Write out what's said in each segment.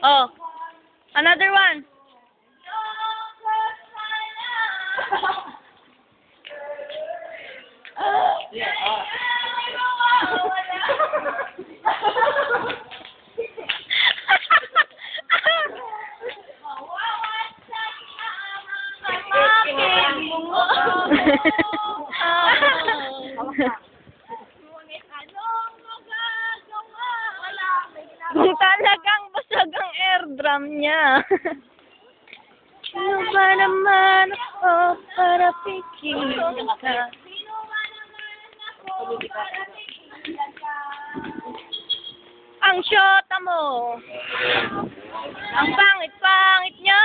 Oh. Another one. Yeah, Kung talagang basag ang air drum niya. Sino ba naman ako para pikihin ka? Ang syota mo. Ang pangit-pangit niya.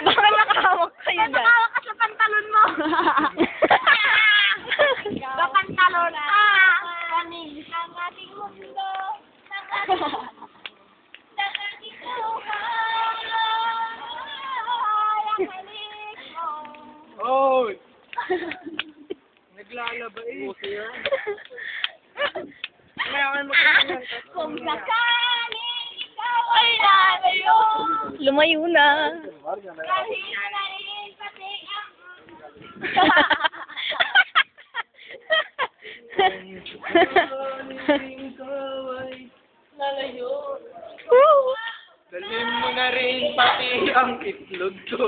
Baka nakahawak kayo dyan. Nakahawak ka sa pantalon mo. Sa pantalon. Kanig ang ating mundo. Ang ating buhay. Oh! Naglalaba eh. Mayaman mo Kung sakaling ikaw ay lalayo. Lumayo na. Kahit na rin pati ang... Lalayo. Woo! Dalhin mo na rin pati ang itlog ko.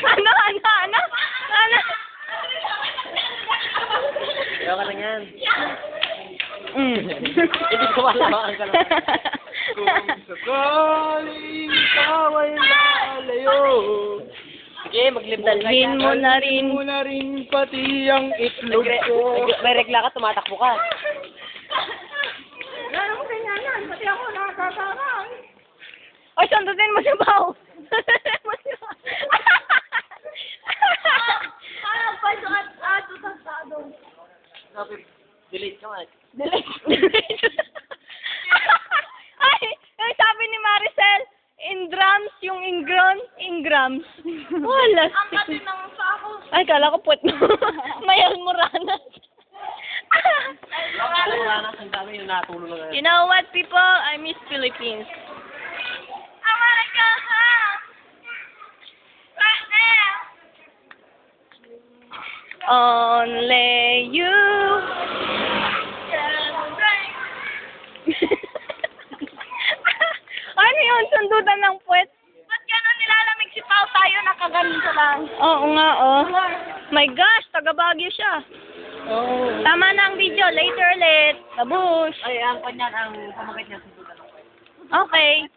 Ano? Ayaw ka na yan. Hindi ko malamaan ka lang. Kung sakaling ikaw ay lalayo. Sige, Dalhin mo na rin. Dalhin mo na rin pati ang itlog ko. May regla ka, tumatakbo ka. Lalo mo ganyan, pati ako nakakasarang. Oy, sundutin mo si Bao. Sundutin mo si Bao. Delete ka nga. Ay, yung sabi ni Maricel, in-drums yung ingrams. Wala. Ang kasi ng sako. Ay, kala ko puwet mo. Mayal Moranas. Ang dami yung natulong na. You know what, people? I miss Philippines. I wanna go home. Right now. Only you. Ano yun? Sundutan ng puwet? Ba't gano'n nilalamig si Pao tayo nakaganito lang? Oo nga, oh. My gosh, taga Baguio siya. Oh. Tama na ang video. Later ulit. Babush. Ay, ang kanya, ang pamakit niya, sundutan ako. Okay.